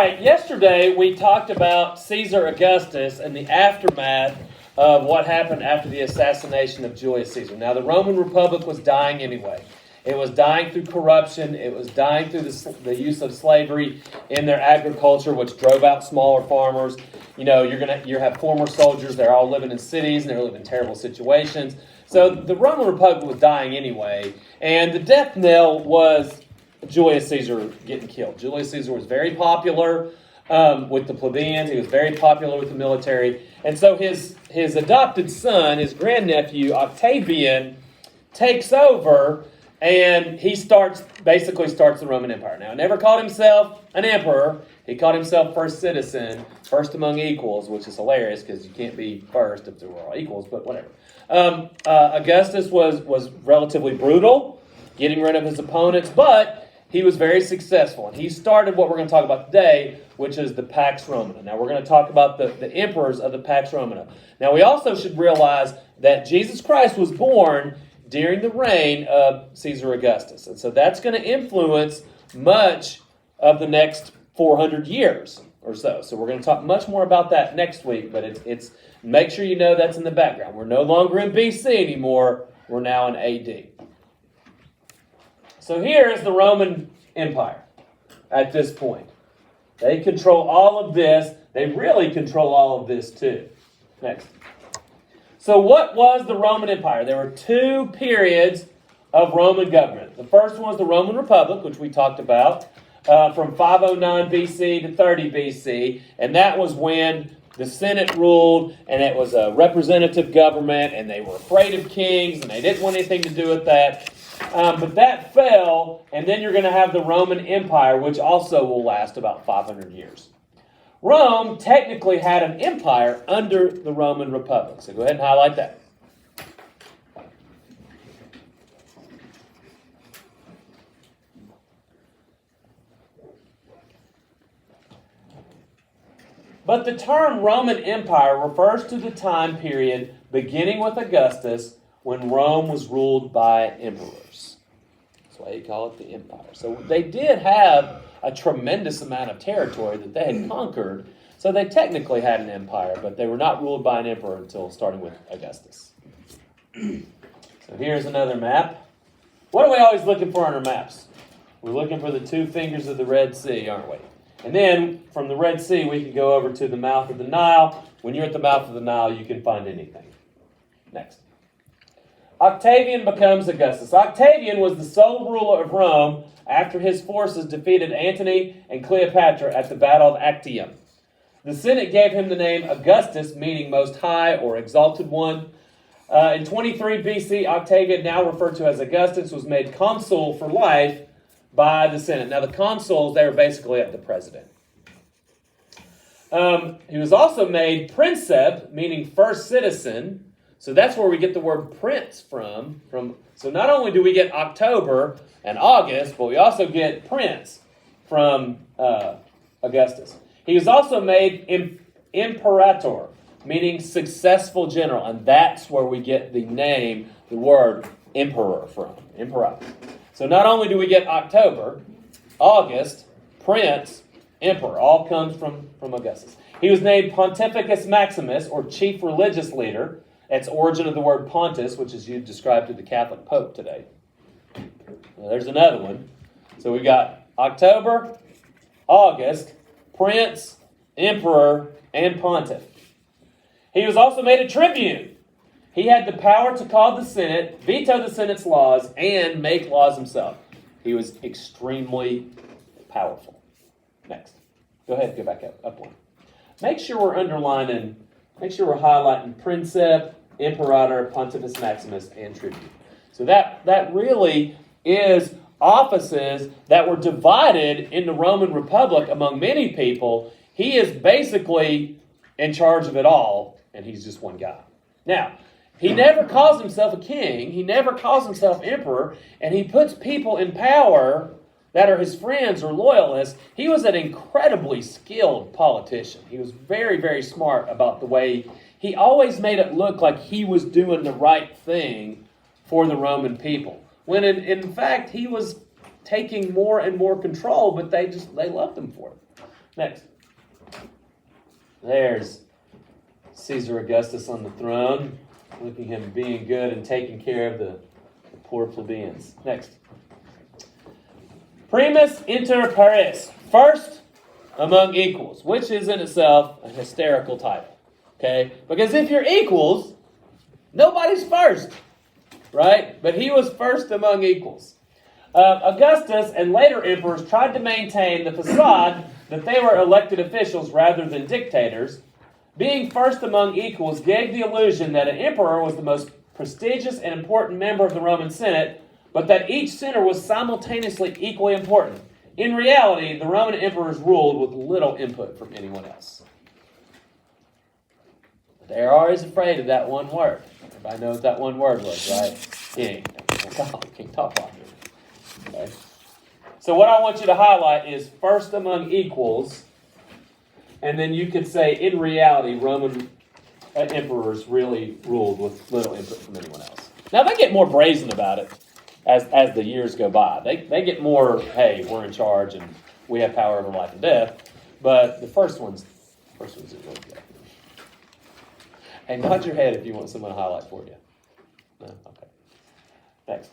Right, yesterday we talked about Caesar Augustus and the aftermath of what happened after the assassination of Julius Caesar. Now, the Roman Republic was dying anyway. It was dying through corruption. It was dying through the use of slavery in their agriculture, which drove out smaller farmers. You know, you have former soldiers. They're all living in cities, and they're living in terrible situations. So the Roman Republic was dying anyway, and the death knell was Julius Caesar getting killed. Julius Caesar was very popular with the plebeians. He was very popular with the military. And so his adopted son, his grandnephew, Octavian, takes over, and he basically starts the Roman Empire. Now, he never called himself an emperor. He called himself first citizen, first among equals, which is hilarious because you can't be first if they were all equals, but whatever. Augustus was relatively brutal, getting rid of his opponents, but he was very successful, and he started what we're going to talk about today, which is the Pax Romana. Now, we're going to talk about the emperors of the Pax Romana. Now, we also should realize that Jesus Christ was born during the reign of Caesar Augustus, and so that's going to influence much of the next 400 years or so. So we're going to talk much more about that next week, but it's make sure you know that's in the background. We're no longer in BC anymore. We're now in AD. So here is the Roman Empire at this point. They control all of this. They really control all of this too. Next. So what was the Roman Empire? There were two periods of Roman government. The first one was the Roman Republic, which we talked about, from 509 BC to 30 BC. And that was when the Senate ruled, and it was a representative government, and they were afraid of kings, and they didn't want anything to do with that. But that fell, and then you're going to have the Roman Empire, which also will last about 500 years. Rome technically had an empire under the Roman Republic. So go ahead and highlight that. But the term Roman Empire refers to the time period beginning with Augustus, when Rome was ruled by emperors. That's why you call it the empire. So they did have a tremendous amount of territory that they had conquered. So they technically had an empire, but they were not ruled by an emperor until starting with Augustus. So here's another map. What are we always looking for on our maps? We're looking for the two fingers of the Red Sea, aren't we? And then from the Red Sea, we can go over to the mouth of the Nile. When you're at the mouth of the Nile, you can find anything. Next. Octavian becomes Augustus. Octavian was the sole ruler of Rome after his forces defeated Antony and Cleopatra at the Battle of Actium. The Senate gave him the name Augustus, meaning Most High or Exalted One. In 23 BC, Octavian, now referred to as Augustus, was made consul for life by the Senate. Now, the consuls, they were basically the president. He was also made princeps, meaning first citizen. So that's where we get the word prince from. So not only do we get October and August, but we also get prince from Augustus. He was also made imperator, meaning successful general. And that's where we get the name, the word emperor from. Imperator. So not only do we get October, August, prince, emperor, all comes from Augustus. He was named Pontificus Maximus, or chief religious leader. That's origin of the word Pontus, which is used described to the Catholic Pope today. Now, there's another one. So we got October, August, Prince, Emperor, and Pontiff. He was also made a tribune. He had the power to call the Senate, veto the Senate's laws, and make laws himself. He was extremely powerful. Next. Go ahead, go back up one. Make sure we're highlighting princeps, imperator, pontifex maximus, and tribune. So that really is offices that were divided in the Roman Republic among many people. He is basically in charge of it all, and he's just one guy. Now, he never calls himself a king. He never calls himself emperor, and he puts people in power that are his friends or loyalists. He was an incredibly skilled politician. He was very, very smart about the way he always made it look like he was doing the right thing for the Roman people. When in fact, he was taking more and more control, but they loved him for it. Next. There's Caesar Augustus on the throne, looking at him being good and taking care of the poor plebeians. Next. Primus inter pares, first among equals, which is in itself a hysterical title. Okay? Because if you're equals, nobody's first, right? But he was first among equals. Augustus and later emperors tried to maintain the facade that they were elected officials rather than dictators. Being first among equals gave the illusion that an emperor was the most prestigious and important member of the Roman Senate, but that each senator was simultaneously equally important. In reality, the Roman emperors ruled with little input from anyone else. They're always afraid of that one word. Everybody knows what that one word was, right? King. King talk like it. Okay. So what I want you to highlight is first among equals, and then you could say, in reality, Roman emperors really ruled with little input from anyone else. Now, they get more brazen about it as the years go by. They get more, hey, we're in charge and we have power over life and death. But the first one's really good. Hey, nod your head if you want someone to highlight for you. No? Okay. Next.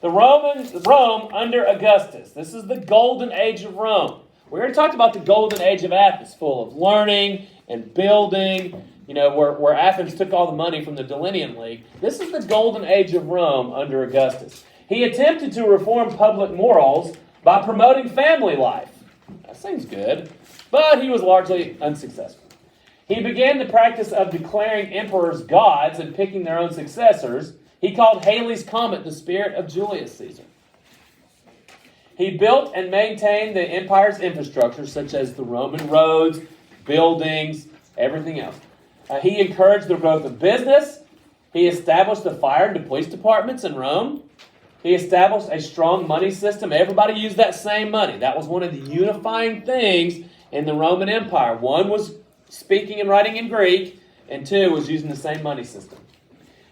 Rome under Augustus. This is the golden age of Rome. We already talked about the golden age of Athens, full of learning and building, where Athens took all the money from the Delinian League. This is the golden age of Rome under Augustus. He attempted to reform public morals by promoting family life. That seems good, but he was largely unsuccessful. He began the practice of declaring emperors gods and picking their own successors. He called Halley's Comet the spirit of Julius Caesar. He built and maintained the empire's infrastructure, such as the Roman roads, buildings, everything else. He encouraged the growth of business. He established the fire and the police departments in Rome. He established a strong money system. Everybody used that same money. That was one of the unifying things in the Roman Empire. One was speaking and writing in Greek, and two was using the same money system.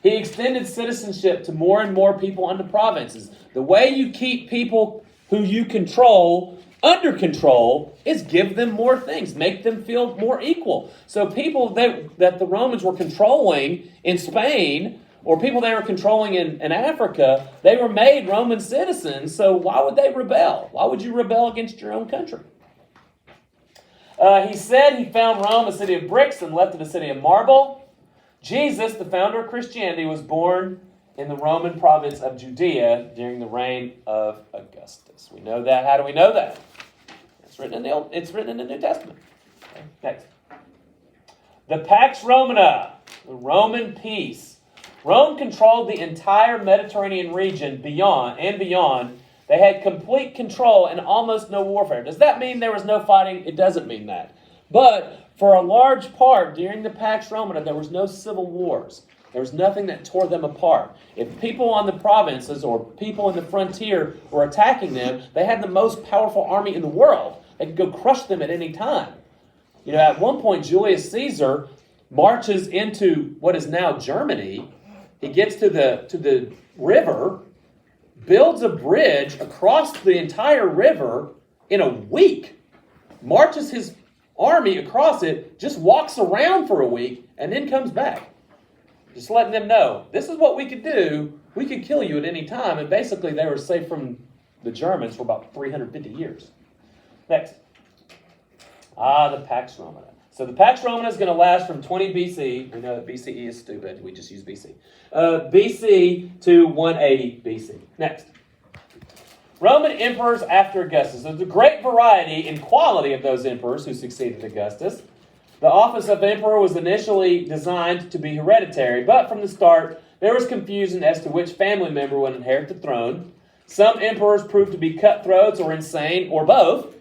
He extended citizenship to more and more people in the provinces. The way you keep people who you control under control is give them more things, make them feel more equal. So people that the Romans were controlling in Spain, or people they were controlling in Africa, they were made Roman citizens, so why would they rebel? Why would you rebel against your own country? He said he found Rome a city of bricks and left it a city of marble. Jesus, the founder of Christianity, was born in the Roman province of Judea during the reign of Augustus. We know that. How do we know that? It's written in the New Testament. Okay, next. The Pax Romana, the Roman peace. Rome controlled the entire Mediterranean region beyond. They had complete control and almost no warfare. Does that mean there was no fighting? It doesn't mean that. But for a large part during the Pax Romana, there was no civil wars. There was nothing that tore them apart. If people on the provinces or people in the frontier were attacking them, they had the most powerful army in the world. They could go crush them at any time. At one point, Julius Caesar marches into what is now Germany. He gets to the river, builds a bridge across the entire river in a week, marches his army across it, just walks around for a week, and then comes back. Just letting them know, this is what we could do. We could kill you at any time. And basically, they were safe from the Germans for about 350 years. Next. The Pax Romana. So the Pax Romana is going to last from 20 BC. We know that BCE is stupid. We just use BC. BC to 180 BC. Next. Roman emperors after Augustus. There's a great variety in quality of those emperors who succeeded Augustus. The office of emperor was initially designed to be hereditary, but from the start, there was confusion as to which family member would inherit the throne. Some emperors proved to be cutthroats or insane, or both.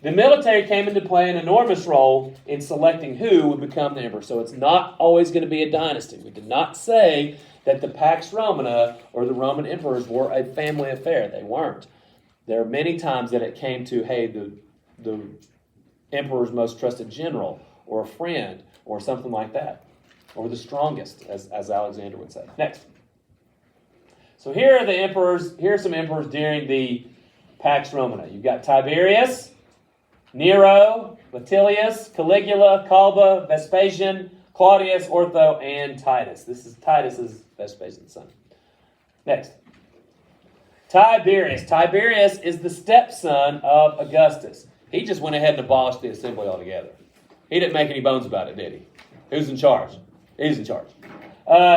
The military came into play an enormous role in selecting who would become the emperor. So it's not always going to be a dynasty. We did not say that the Pax Romana or the Roman emperors were a family affair. They weren't. There are many times that it came to, hey, the emperor's most trusted general, or a friend, or something like that. Or the strongest, as Alexander would say. Next. So here are the emperors. Here are some emperors during the Pax Romana. You've got Tiberius. Nero, Vitellius, Caligula, Calba, Vespasian, Claudius, Ortho, and Titus. Titus is Vespasian's son. Next. Tiberius. Tiberius is the stepson of Augustus. He just went ahead and abolished the assembly altogether. He didn't make any bones about it, did he? Who's in charge? He's in charge.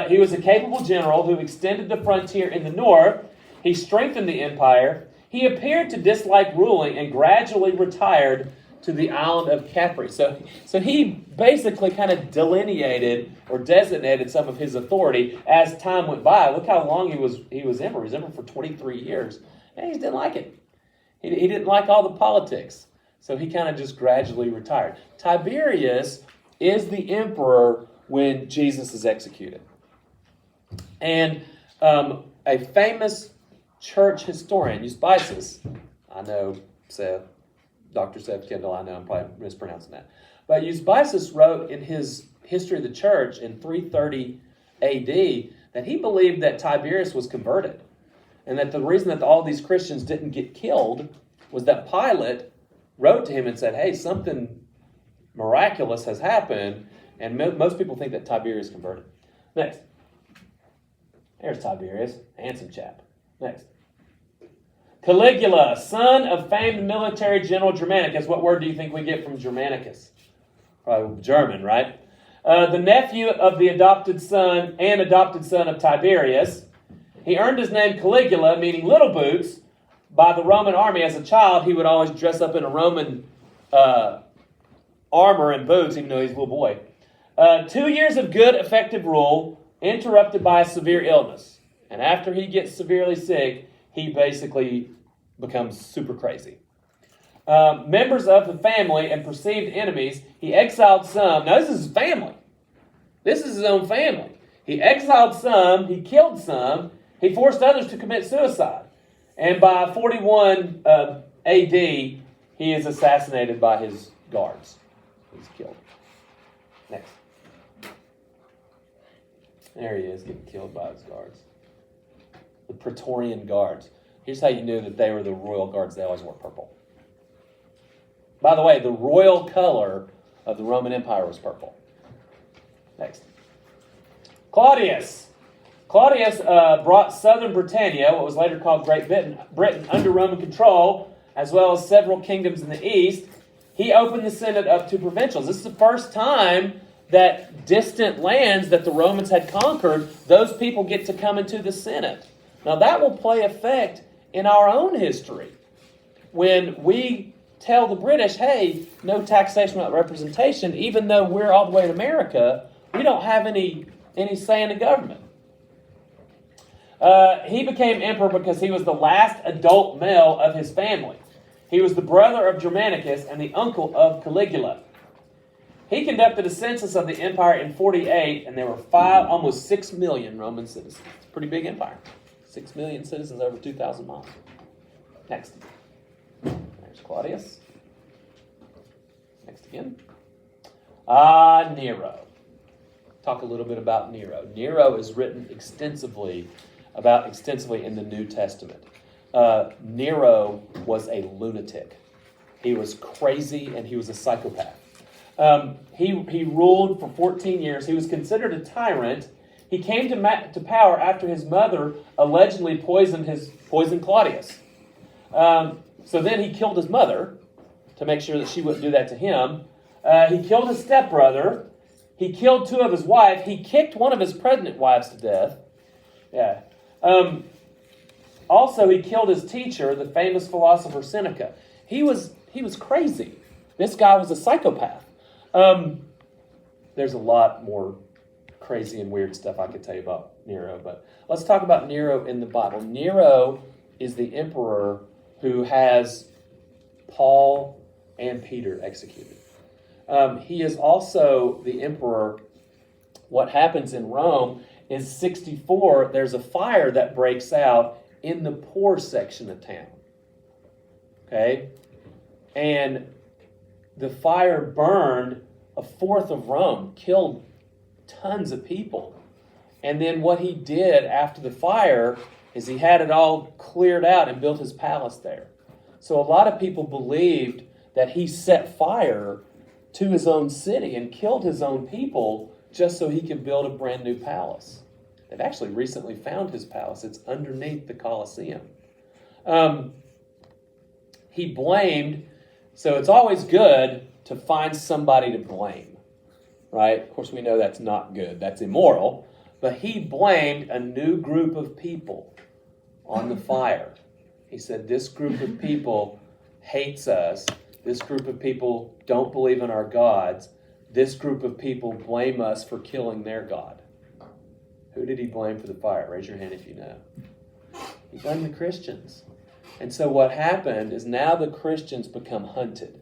He was a capable general who extended the frontier in the north. He strengthened the empire. He appeared to dislike ruling and gradually retired to the island of Capri. So he basically kind of delineated or designated some of his authority as time went by. Look how long he was emperor. He was emperor for 23 years. And he didn't like it. He didn't like all the politics. So he kind of just gradually retired. Tiberius is the emperor when Jesus is executed. And a famous church historian, Eusebius, I know Dr. Seth Kendall, I know I'm probably mispronouncing that. But Eusebius wrote in his History of the Church in 330 AD that he believed that Tiberius was converted. And that the reason that all these Christians didn't get killed was that Pilate wrote to him and said, hey, something miraculous has happened. And most people think that Tiberius converted. Next. There's Tiberius. Handsome chap. Next. Caligula, son of famed military general Germanicus. What word do you think we get from Germanicus? Probably German, right? The nephew of the adopted son of Tiberius. He earned his name Caligula, meaning little boots, by the Roman army. As a child, he would always dress up in a Roman armor and boots, even though he's a little boy. 2 years of good, effective rule, interrupted by a severe illness. And after he gets severely sick, he basically becomes super crazy. Members of the family and perceived enemies, he exiled some. Now, this is his family. This is his own family. He exiled some, he killed some, he forced others to commit suicide. And by 41 AD, he is assassinated by his guards. He's killed. Next. There he is, getting killed by his guards. The Praetorian Guards. Here's how you knew that they were the royal guards. They always wore purple. By the way, the royal color of the Roman Empire was purple. Next. Claudius. Claudius brought southern Britannia, what was later called Great Britain, under Roman control, as well as several kingdoms in the east. He opened the Senate up to provincials. This is the first time that distant lands that the Romans had conquered, those people get to come into the Senate. Now that will play effect in our own history. When we tell the British, hey, no taxation without representation, even though we're all the way in America, we don't have any say in the government. He became emperor because he was the last adult male of his family. He was the brother of Germanicus and the uncle of Caligula. He conducted a census of the empire in 48, and there were almost 6 million Roman citizens. It's a pretty big empire. 6 million citizens over 2,000 miles. Next. There's Claudius. Next again. Nero. Talk a little bit about Nero. Nero is written extensively in the New Testament. Nero was a lunatic. He was crazy and he was a psychopath. He ruled for 14 years. He was considered a tyrant. He came to power after his mother allegedly poisoned Claudius. So then he killed his mother to make sure that she wouldn't do that to him. He killed his stepbrother. He killed 2 of his wives. He kicked one of his pregnant wives to death. Yeah. Also, he killed his teacher, the famous philosopher Seneca. He was crazy. This guy was a psychopath. There's a lot more crazy and weird stuff I could tell you about Nero, but let's talk about Nero in the Bible. Nero is the emperor who has Paul and Peter executed. He is also the emperor. What happens in Rome is 64, there's a fire that breaks out in the poor section of town. Okay? And the fire burned a fourth of Rome, killed tons of people. And then what he did after the fire is he had it all cleared out and built his palace there. So a lot of people believed that he set fire to his own city and killed his own people just so he could build a brand new palace. They've actually recently found his palace. It's underneath the Colosseum. He blamed, so it's always good to find somebody to blame, right? Of course, we know that's not good. That's immoral. But he blamed a new group of people on the fire. He said, this group of people hates us. This group of people don't believe in our gods. This group of people blame us for killing their God. Who did he blame for the fire? Raise your hand if you know. He blamed the Christians. And so what happened is now the Christians become hunted.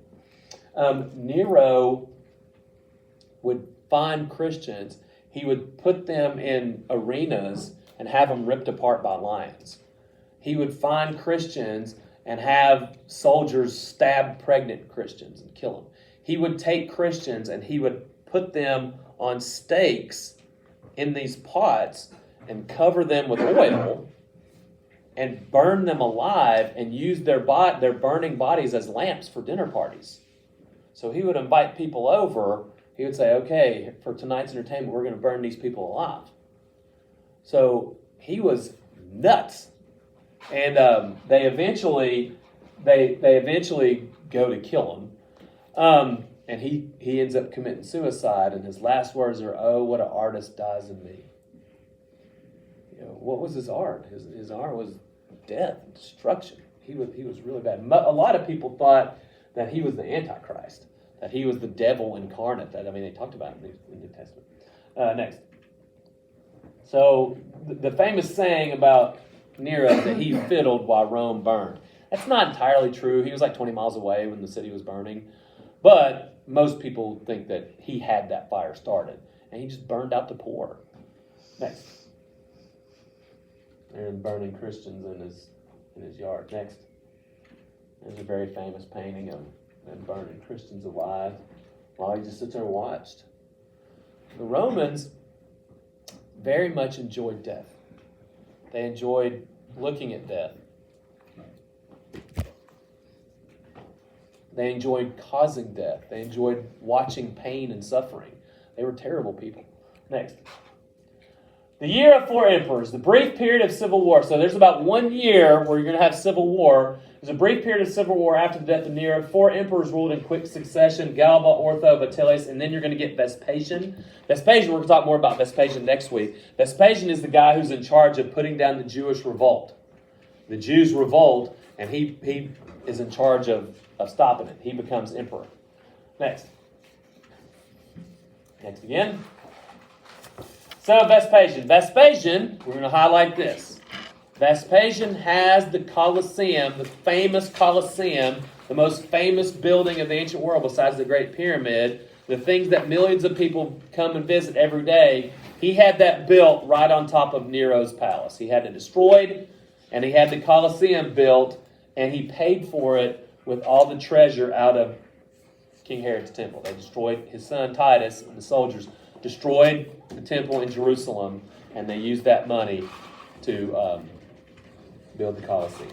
Nero would find Christians. He would put them in arenas and have them ripped apart by lions. He would find Christians and have soldiers stab pregnant Christians and kill them. He would take Christians and he would put them on stakes in these pots and cover them with oil and burn them alive and use their burning bodies as lamps for dinner parties. So he would invite people over. He would say, okay, for tonight's entertainment, we're going to burn these people alive. So he was nuts. And they eventually go to kill him. And he ends up committing suicide. And his last words are, oh, what an artist dies in me. You know, what was his art? His art was death and destruction. He was really bad. A lot of people thought that he was the Antichrist, that he was the devil incarnate. They talked about it in the New Testament. Next. So the famous saying about Nero is that he fiddled while Rome burned. That's not entirely true. He was like 20 miles away when the city was burning. But most people think that he had that fire started. And he just burned out the poor. Next. And burning Christians in his yard. Next. There's a very famous painting of him burning Christians alive while he just sits there and watched. The Romans very much enjoyed death. They enjoyed looking at death. They enjoyed causing death. They enjoyed watching pain and suffering. They were terrible people. Next. The year of 4 emperors, the brief period of civil war. So there's about 1 year where you're going to have civil war. There's a brief period of civil war after the death of Nero. 4 emperors ruled in quick succession: Galba, Ortho, Vitellius, and then you're going to get Vespasian. Vespasian, we're going to talk more about Vespasian next week. Vespasian is the guy who's in charge of putting down the Jewish revolt. The Jews revolt, and he is in charge of stopping it. He becomes emperor. Next. Next again. So Vespasian. Vespasian, we're going to highlight this. Vespasian has the Colosseum, the famous Colosseum, the most famous building of the ancient world besides the Great Pyramid, the things that millions of people come and visit every day. He had that built right on top of Nero's palace. He had it destroyed, and he had the Colosseum built, and he paid for it with all the treasure out of King Herod's temple. They destroyed his son Titus, and the soldiers destroyed the temple in Jerusalem, and they used that money to build the Colosseum.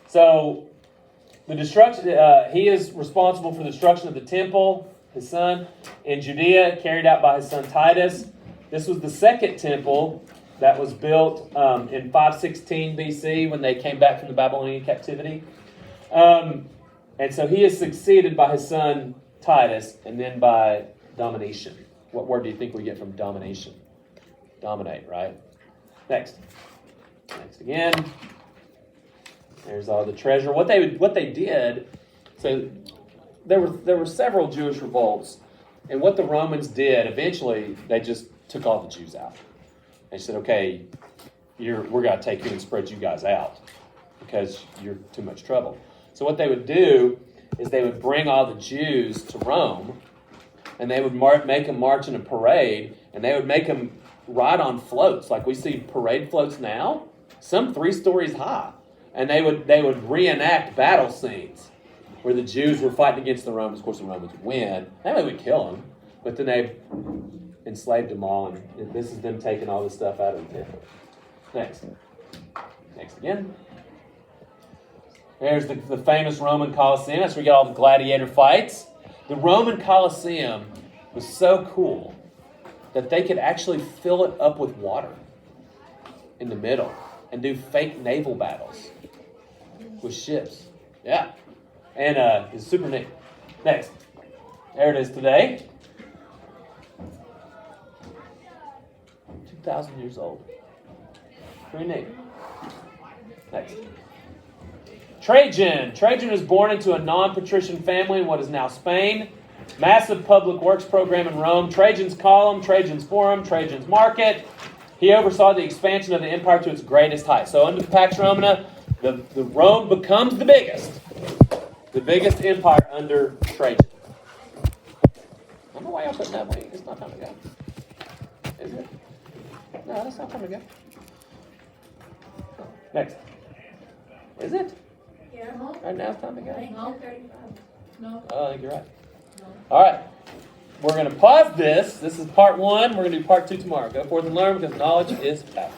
So, the destruction. He is responsible for the destruction of the temple, his son, in Judea, carried out by his son Titus. This was the second temple that was built in 516 BC when they came back from the Babylonian captivity. And so he is succeeded by his son Titus, and then by Domitian. What word do you think we get from domination? Dominate, right? Next. Next again. There's all the treasure. What they did, so there were several Jewish revolts, and what the Romans did, eventually, they just took all the Jews out. They said, okay, we're going to take you and spread you guys out because you're too much trouble. So what they would do is they would bring all the Jews to Rome, and they would make them march in a parade, and they would make them ride on floats, like we see parade floats now, some 3 stories high. And they would reenact battle scenes where the Jews were fighting against the Romans. Of course, the Romans would win. They would kill them, but then they enslaved them all, and this is them taking all this stuff out of the temple. Next. Next again. There's the famous Roman Colosseum. That's where we get all the gladiator fights. The Roman Colosseum was so cool that they could actually fill it up with water in the middle and do fake naval battles with ships. Yeah. And it's super neat. Next. There it is today. 2,000 years old. Pretty neat. Next. Trajan. Trajan was born into a non-patrician family in what is now Spain. Massive public works program in Rome. Trajan's Column, Trajan's Forum, Trajan's Market. He oversaw the expansion of the empire to its greatest height. So under the Pax Romana, the Rome becomes the biggest empire under Trajan. I don't know why y'all putting that way. It's not time to go. Is it? No, that's not time to go. Next. Is it? Yeah. Right now it's time to go. No, 35. No. Oh, I think you're right. All right. We're going to pause this. This is part 1. We're going to do part 2 tomorrow. Go forth and learn because knowledge is power.